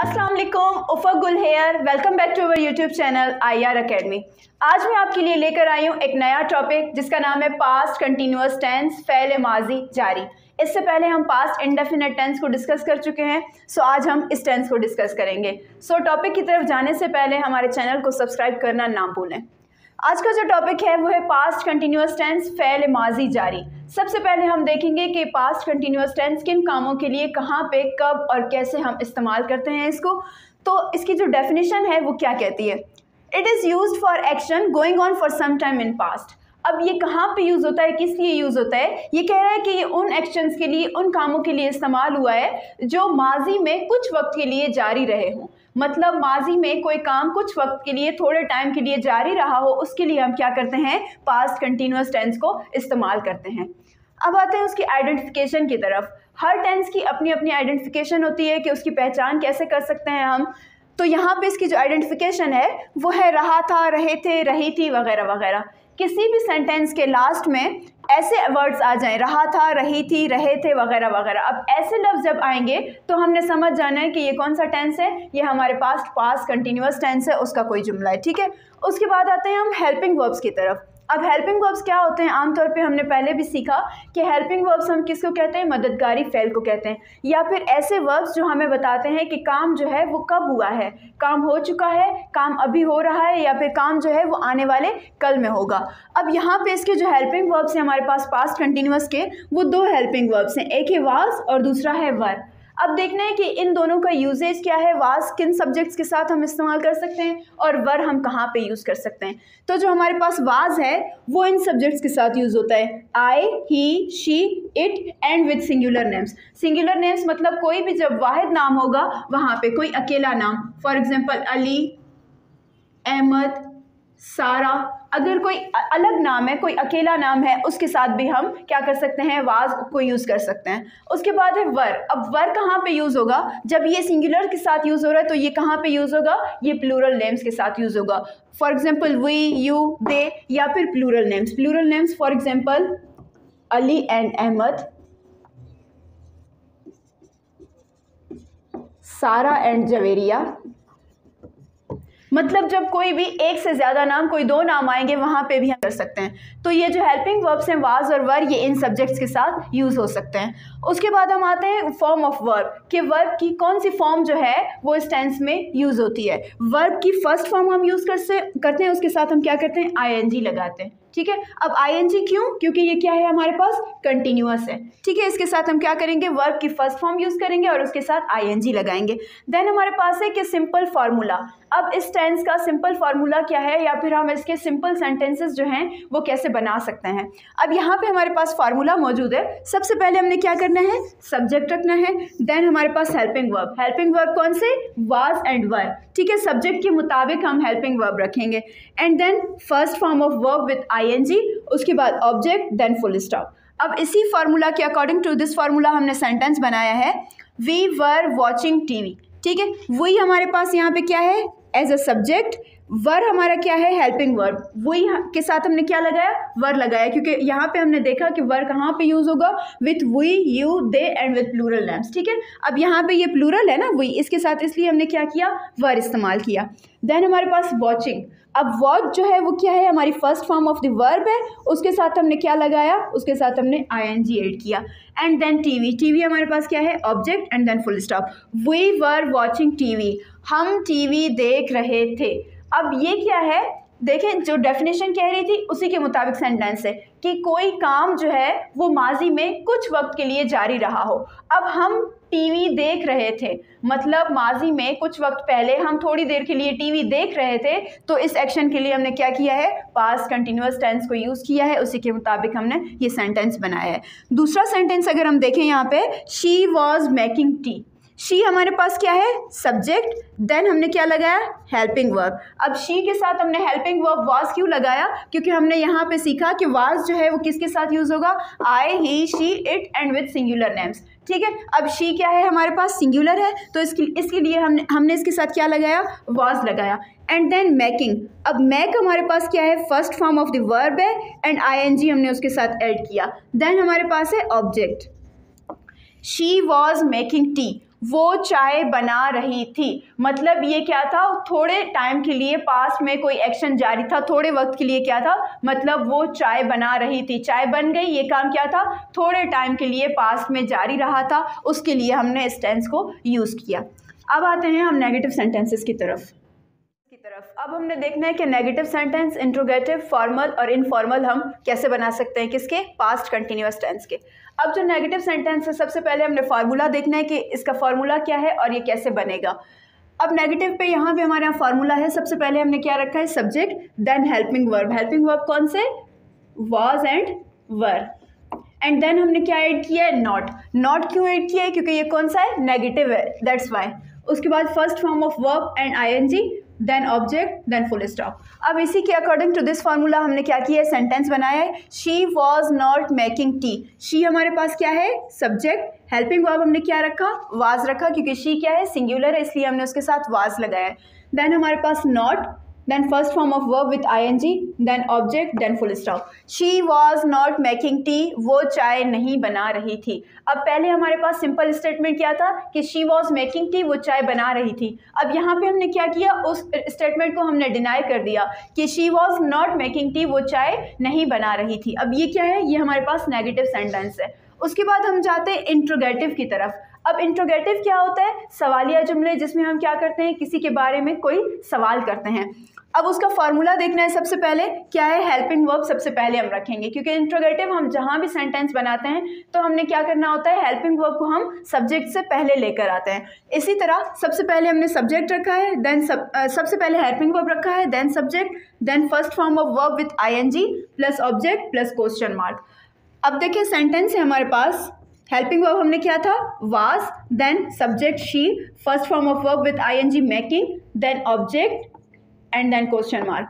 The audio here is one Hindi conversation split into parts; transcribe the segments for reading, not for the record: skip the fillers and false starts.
अस्सलाम वालेकुम, Ufa Gul here. Welcome back to our YouTube channel IR academy. आज मैं आपके लिए लेकर आई हूँ एक नया टॉपिक जिसका नाम है पास्ट कंटिन्यूअस टेंस, फ़ेल माजी जारी। इससे पहले हम पास्ट इंडेफिनिट टेंस को डिस्कस कर चुके हैं, सो आज हम इस टेंस को डिस्कस करेंगे। सो टॉपिक की तरफ जाने से पहले हमारे चैनल को सब्सक्राइब करना ना भूलें। आज का जो टॉपिक है वो है पास्ट कंटिन्यूअस टेंस, फ़ेल माजी जारी। सबसे पहले हम देखेंगे कि पास्ट कंटिन्यूअस टेंस किन कामों के लिए, कहाँ पे, कब और कैसे हम इस्तेमाल करते हैं इसको। तो इसकी जो डेफिनेशन है वो क्या कहती है, it is used for action going on for some time in past. अब ये कहाँ पे यूज़ होता है, किस लिए यूज़ होता है, ये कह रहा है कि ये उन एक्शंस के लिए, उन कामों के लिए इस्तेमाल हुआ है जो माजी में कुछ वक्त के लिए जारी रहे हों। मतलब माजी में कोई काम कुछ वक्त के लिए, थोड़े टाइम के लिए जारी रहा हो, उसके लिए हम क्या करते हैं, पास्ट कंटिन्यूअस टेंस को इस्तेमाल करते हैं। अब आते हैं उसकी आइडेंटिफिकेशन की तरफ। हर टेंस की अपनी अपनी आइडेंटिफिकेशन होती है कि उसकी पहचान कैसे कर सकते हैं हम। तो यहाँ पे इसकी जो आइडेंटिफिकेशन है वो है रहा था, रहे थे, रही थी, वगैरह वगैरह। किसी भी सेंटेंस के लास्ट में ऐसे वर्ड्स आ जाएं, रहा था, रही थी, रहे थे, वगैरह वगैरह। अब ऐसे लफ्ज़ जब आएंगे तो हमने समझ जाना है कि ये कौन सा टेंस है, ये हमारे पास पास्ट कंटिन्यूअस टेंस है, उसका कोई जुमला है। ठीक है, उसके बाद आते हैं हम हेल्पिंग वर्ब्स की तरफ। अब हेल्पिंग वर्ब्स क्या होते हैं, आमतौर पे हमने पहले भी सीखा कि हेल्पिंग वर्ब्स हम किसको कहते हैं, मददगारी फ़ेल को कहते हैं, या फिर ऐसे वर्ब्स जो हमें बताते हैं कि काम जो है वो कब हुआ है, काम हो चुका है, काम अभी हो रहा है, या फिर काम जो है वो आने वाले कल में होगा। अब यहाँ पे इसके जो हेल्पिंग वर्ब्स हैं हमारे पास पास्ट कंटिन्यूअस के, वो दो हेल्पिंग वर्ब्स हैं, एक है वाज और दूसरा है वर। अब देखना है कि इन दोनों का यूजेज क्या है, वाज किन सब्जेक्ट्स के साथ हम इस्तेमाल कर सकते हैं और वर हम कहाँ पे यूज़ कर सकते हैं। तो जो हमारे पास वाज है वो इन सब्जेक्ट्स के साथ यूज़ होता है, I, he, she, it and with singular names. Singular names मतलब कोई भी जब वाहिद नाम होगा वहाँ पे कोई अकेला नाम, फॉर एग्जाम्पल अली, अहमद, सारा। अगर कोई अलग नाम है, कोई अकेला नाम है, उसके साथ भी हम क्या कर सकते हैं, वाज को यूज़ कर सकते हैं। उसके बाद है वर। अब वर कहाँ पे यूज़ होगा, जब ये सिंगुलर के साथ यूज़ हो रहा है तो ये कहाँ पे यूज़ होगा, ये प्लूरल नेम्स के साथ यूज़ होगा। For example we, you, they, या फिर plural names. Plural names for example Ali and Ahmad, Sara and Javeria. मतलब जब कोई भी एक से ज़्यादा नाम, कोई दो नाम आएंगे वहाँ पे भी हम कर सकते हैं। तो ये जो हेल्पिंग वर्ब्स हैं वाज और वर, ये इन सब्जेक्ट्स के साथ यूज़ हो सकते हैं। उसके बाद हम आते हैं फॉर्म ऑफ वर्ब, कि वर्ब की कौन सी फॉर्म जो है वो इस टेंस में यूज़ होती है। वर्ब की फर्स्ट फॉर्म हम यूज़ करते हैं, उसके साथ हम क्या करते हैं, ING लगाते हैं। ठीक है, अब ING क्यों, क्योंकि ये क्या है, हमारे पास कंटिन्यूअस है। ठीक है, इसके साथ हम क्या करेंगे, वर्ब की फर्स्ट फॉर्म यूज़ करेंगे और उसके साथ ING लगाएंगे। देन हमारे पास है कि सिंपल फार्मूला। अब इस टेंस का सिंपल फार्मूला क्या है, या फिर हम इसके सिंपल सेंटेंसेस जो हैं वो कैसे बना सकते हैं। अब यहाँ पे हमारे पास फार्मूला मौजूद है। सबसे पहले हमने क्या करना है, सब्जेक्ट रखना है। देन हमारे पास हेल्पिंग वर्ब। हेल्पिंग वर्ब कौन से, वाज एंड वर। ठीक है, सब्जेक्ट के मुताबिक हम हेल्पिंग वर्ब रखेंगे। And then first form of verb with ING, उसके बाद ऑब्जेक्ट, देन फुल स्टॉप। अब इसी फार्मूला के अकॉर्डिंग टू दिस फार्मूला हमने सेंटेंस बनाया है, वी वर वॉचिंग टीवी। ठीक है, वही हमारे पास यहाँ पे क्या है, एज अ सब्जेक्ट। वर हमारा क्या है, हेल्पिंग वर्ब। वही के साथ हमने क्या लगाया, वर लगाया, क्योंकि यहाँ पे हमने देखा कि वर कहाँ पे यूज़ होगा, with we, you, they and with plural names. ठीक है, अब यहाँ पे ये प्लूरल है ना, वही इसके साथ, इसलिए हमने क्या किया, वर इस्तेमाल किया। देन हमारे पास वॉचिंग। अब वॉच जो है वो क्या है, हमारी first form of the verb है, उसके साथ हमने क्या लगाया, उसके साथ हमने ING ऐड किया। And then TV. टीवी हमारे पास क्या है, object, and then full stop. We were watching TV, हम टीवी देख रहे थे। अब ये क्या है, देखें जो डेफिनेशन कह रही थी उसी के मुताबिक सेंटेंस है कि कोई काम जो है वो माजी में कुछ वक्त के लिए जारी रहा हो। अब हम टीवी देख रहे थे, मतलब माजी में कुछ वक्त पहले हम थोड़ी देर के लिए टीवी देख रहे थे, तो इस एक्शन के लिए हमने क्या किया है, पास्ट कंटिन्यूअस टेंस को यूज़ किया है, उसी के मुताबिक हमने ये सेंटेंस बनाया है। दूसरा सेंटेंस अगर हम देखें यहाँ पे, she was making tea. She हमारे पास क्या है, सब्जेक्ट। देन हमने क्या लगाया, हेल्पिंग वर्ब। अब शी के साथ हमने हेल्पिंग वर्ब वाज क्यों लगाया, क्योंकि हमने यहाँ पे सीखा कि वाज जो है वो किसके साथ यूज़ होगा, I, he, she, it and with singular names. ठीक है, अब शी क्या है, हमारे पास सिंगुलर है, तो इसके लिए हमने इसके साथ क्या लगाया, वाज लगाया। And then making. अब मेक हमारे पास क्या है, first form of the verb है, एंड ING हमने उसके साथ ऐड किया। देन हमारे पास है object, she was making tea. वो चाय बना रही थी। मतलब ये क्या था, थोड़े टाइम के लिए पास्ट में कोई एक्शन जारी था, थोड़े वक्त के लिए क्या था, मतलब वो चाय बना रही थी, चाय बन गई, ये काम क्या था, थोड़े टाइम के लिए पास्ट में जारी रहा था, उसके लिए हमने इस टेंस को यूज़ किया। अब आते हैं हम नेगेटिव सेंटेंसेस की तरफ। अब हमने देखना है कि नेगेटिव सेंटेंस, इंट्रोगेटिव, फॉर्मल और इनफॉर्मल हम कैसे बना सकते हैं, किसके, पास्ट कंटिन्यूअस टेंस के। अब जो नेगेटिव सेंटेंस है, सबसे पहले हमने फार्मूला देखना है कि इसका फार्मूला क्या है और ये कैसे बनेगा। अब नेगेटिव पे यहाँ पे हमारे यहाँ फार्मूला है, सबसे पहले हमने क्या रखा है, subject then helping verb. Helping verb कौन से, was and were. And then हमने क्या ऐड किया है, नॉट। नॉट क्यों ऐड किया है, क्योंकि ये कौन सा है, नेगेटिव है, दैट्स वाई। उसके बाद first form of verb and ING, then object, then full stop. अब इसी के अकॉर्डिंग टू दिस फार्मूला हमने क्या किया है, सेंटेंस बनाया है, she was not making tea. She हमारे पास क्या है, सब्जेक्ट, हेल्पिंग वर्ब हमने क्या रखा, वाज रखा, क्योंकि शी क्या है, सिंगुलर है, इसलिए हमने उसके साथ वाज लगाया है। देन हमारे पास not, then first form of verb with ing, then object, then full stop. She was not making tea, वो चाय नहीं बना रही थी। अब पहले हमारे पास सिंपल स्टेटमेंट क्या था कि she was making tea, वो चाय बना रही थी। अब यहाँ पे हमने क्या किया, उस स्टेटमेंट को हमने डिनाई कर दिया कि she was not making tea, वो चाय नहीं बना रही थी। अब ये क्या है, ये हमारे पास नेगेटिव सेंटेंस है। उसके बाद हम जाते हैं इंट्रोगेटिव की तरफ। अब इंट्रोगेटिव क्या होता है, सवालिया जुमले, जिसमें हम क्या करते हैं, किसी के बारे में कोई सवाल करते हैं। अब उसका फार्मूला देखना है, सबसे पहले क्या है, हेल्पिंग वर्ब सबसे पहले हम रखेंगे, क्योंकि इंट्रोगेटिव हम जहाँ भी सेंटेंस बनाते हैं तो हमने क्या करना होता है, हेल्पिंग वर्ब को हम सब्जेक्ट से पहले लेकर आते हैं। इसी तरह सबसे पहले हमने सब्जेक्ट रखा है, देन सबसे पहले हेल्पिंग वर्ब रखा है, then subject, then first form of verb with ING plus object plus question mark. अब देखिए सेंटेंस है हमारे पास, हेल्पिंग वर्ब हमने क्या था, was, then subject she, first form of verb with ING making, then object and then question mark.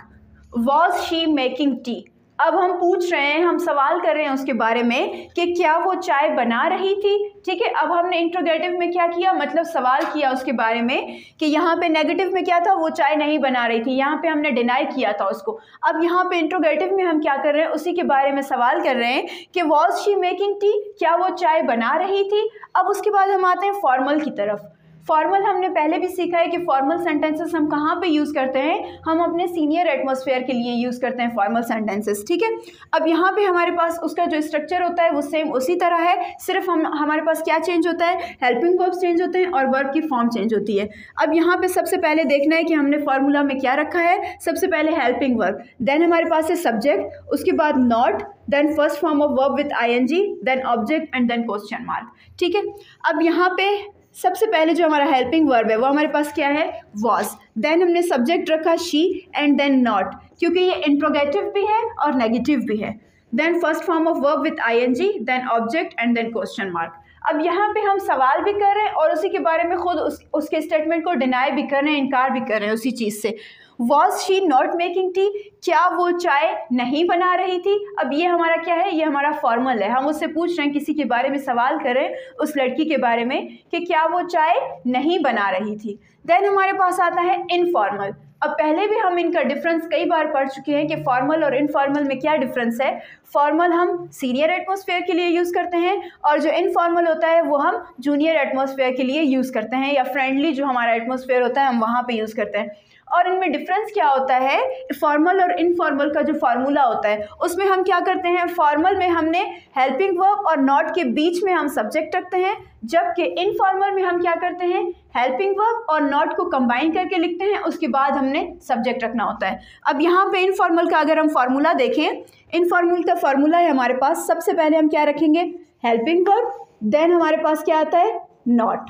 Was she making tea. अब हम पूछ रहे हैं, हम सवाल कर रहे हैं उसके बारे में कि क्या वो चाय बना रही थी। ठीक है, अब हमने इंट्रोगेटिव में क्या किया, मतलब सवाल किया उसके बारे में कि यहाँ पे नेगेटिव में क्या था, वो चाय नहीं बना रही थी, यहाँ पे हमने डिनाई किया था उसको। अब यहाँ पे इंट्रोगेटिव में हम क्या कर रहे हैं, उसी के बारे में सवाल कर रहे हैं कि वॉज शी मेकिंग टी, क्या वो चाय बना रही थी। अब उसके बाद हम आते हैं फॉर्मल की तरफ। फॉर्मल हमने पहले भी सीखा है कि फॉर्मल सेंटेंसेस हम कहाँ पे यूज़ करते हैं, हम अपने सीनियर एटमॉस्फेयर के लिए यूज़ करते हैं फॉर्मल सेंटेंसेस। ठीक है, अब यहाँ पे हमारे पास उसका जो स्ट्रक्चर होता है वो सेम उसी तरह है, सिर्फ हमारे पास क्या चेंज होता है, हेल्पिंग वर्ब्स चेंज होते हैं और वर्ब की फॉर्म चेंज होती है। अब यहाँ पे सबसे पहले देखना है कि हमने फॉर्मूला में क्या रखा है, सबसे पहले हेल्पिंग वर्ब, देन हमारे पास है सब्जेक्ट, उसके बाद not, then first form of verb with ING, then object and then question mark. ठीक है, अब यहाँ पे सबसे पहले जो हमारा हेल्पिंग वर्ब है वो हमारे पास क्या है, वॉज, देन हमने सब्जेक्ट रखा शी एंड देन नॉट, क्योंकि ये इंट्रोगेटिव भी है और नेगेटिव भी है, then first form of verb with ING, then object and then question mark. अब यहाँ पे हम सवाल भी कर रहे हैं और उसी के बारे में खुद उसके स्टेटमेंट को डिनाई भी कर रहे हैं, इनकार भी कर रहे हैं उसी चीज़ से। Was she not making tea, क्या वो चाय नहीं बना रही थी। अब ये हमारा क्या है, ये हमारा फॉर्मल है, हम उससे पूछ रहे हैं, किसी के बारे में सवाल कर रहे हैं उस लड़की के बारे में कि क्या वो चाय नहीं बना रही थी। देन हमारे पास आता है इनफॉर्मल। अब पहले भी हम इनका डिफरेंस कई बार पढ़ चुके हैं कि फॉर्मल और इनफॉर्मल में क्या डिफरेंस है। फॉर्मल हम सीनियर एटमॉस्फेयर के लिए यूज़ करते हैं और जो इनफॉर्मल होता है वो हम जूनियर एटमॉस्फेयर के लिए यूज़ करते हैं, या फ्रेंडली जो हमारा एटमॉस्फेयर होता है हम वहाँ पे यूज़ करते हैं। और इनमें डिफरेंस क्या होता है, फॉर्मल और इनफॉर्मल का जो फार्मूला होता है उसमें हम क्या करते हैं, फॉर्मल में हमने हेल्पिंग वर्ब और नॉट के बीच में हम सब्जेक्ट रखते हैं, जबकि इनफॉर्मल में हम क्या करते हैं, हेल्पिंग वर्ब और नॉट को कंबाइन करके लिखते हैं, उसके बाद हमने सब्जेक्ट रखना होता है। अब यहाँ पे इनफॉर्मल का अगर हम फार्मूला देखें, इनफॉर्मल का फार्मूला है हमारे पास, सबसे पहले हम क्या रखेंगे, हेल्पिंग वर्ब, देन हमारे पास क्या आता है, नॉट।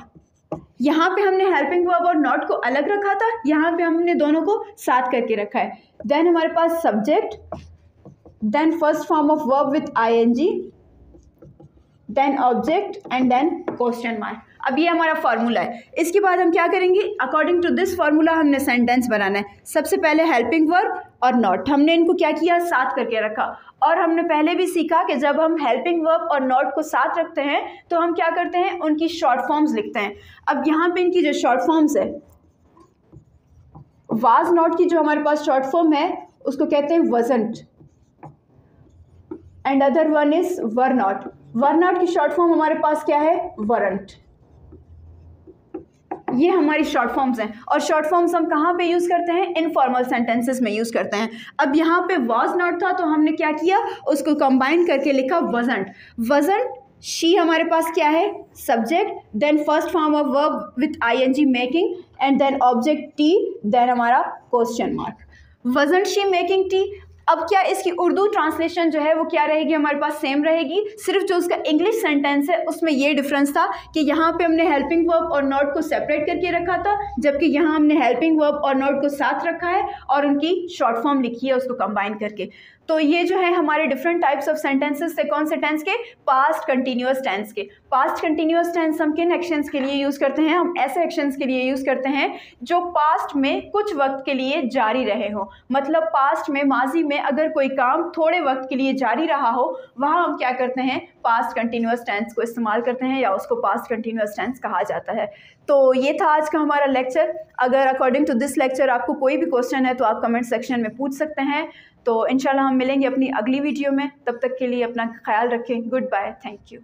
यहाँ पे हमने हेल्पिंग वर्ब और नॉट को अलग रखा था, यहाँ पे हमने दोनों को साथ करके रखा है। देन हमारे पास subject, then first form of verb with ING, then object and then question mark. अब ये हमारा फार्मूला है। इसके बाद हम क्या करेंगे, अकॉर्डिंग टू दिस फार्मूला हमने सेंटेंस बनाना है। सबसे पहले हेल्पिंग वर्ब और नॉट, हमने इनको क्या किया, साथ करके रखा। और हमने पहले भी सीखा कि जब हम हेल्पिंग वर्ब और नॉट को साथ रखते हैं तो हम क्या करते हैं, उनकी शॉर्ट फॉर्म्स लिखते हैं। अब यहाँ पे इनकी जो शॉर्ट फॉर्म्स है, वाज नॉट की जो हमारे पास शॉर्ट फॉर्म है उसको कहते हैं wasn't, and other one is were not. Were not की शॉर्ट फॉर्म हमारे पास क्या है, वरंट। ये हमारी शॉर्ट फॉर्म्स हैं, और शॉर्ट फॉर्म्स हम कहाँ पे यूज़ करते हैं? इनफॉर्मल सेंटेंसेस में यूज़ करते हैं। अब यहाँ पे वॉज नॉट था तो हमने क्या किया, उसको कंबाइन करके लिखा वजंट। वजंट, शी हमारे पास क्या है? Subject, then first form of verb with ING making, and then object tea, then हमारा question mark. Wasn't she making tea. अब क्या इसकी उर्दू ट्रांसलेशन जो है वो क्या रहेगी? हमारे पास सेम रहेगी, सिर्फ जो उसका इंग्लिश सेंटेंस है उसमें ये डिफरेंस था कि यहाँ पे हमने हेल्पिंग वर्ब और नॉट को सेपरेट करके रखा था, जबकि यहाँ हमने हेल्पिंग वर्ब और नॉट को साथ रखा है और उनकी शॉर्ट फॉर्म लिखी है उसको कंबाइन करके। तो ये जो है हमारे डिफरेंट टाइप्स ऑफ सेंटेंसेस थे। कौन से टेंस के? पास्ट कंटिन्यूअस टेंस के। पास्ट कंटिन्यूअस टेंस हम किन एक्शंस के लिए यूज़ करते हैं? हम ऐसे एक्शंस के लिए यूज़ करते हैं जो पास्ट में कुछ वक्त के लिए जारी रहे हो। मतलब पास्ट में, माजी में अगर कोई काम थोड़े वक्त के लिए जारी रहा हो, वहाँ हम क्या करते हैं? पास्ट कंटिन्यूअस टेंस को इस्तेमाल करते हैं, या उसको पास्ट कंटिन्यूअस टेंस कहा जाता है। तो ये था आज का हमारा लेक्चर। अगर अकॉर्डिंग टू दिस लेक्चर आपको कोई भी क्वेश्चन है तो आप कमेंट सेक्शन में पूछ सकते हैं। तो इंशाल्लाह हम मिलेंगे अपनी अगली वीडियो में। तब तक के लिए अपना ख्याल रखें। Good bye, thank you.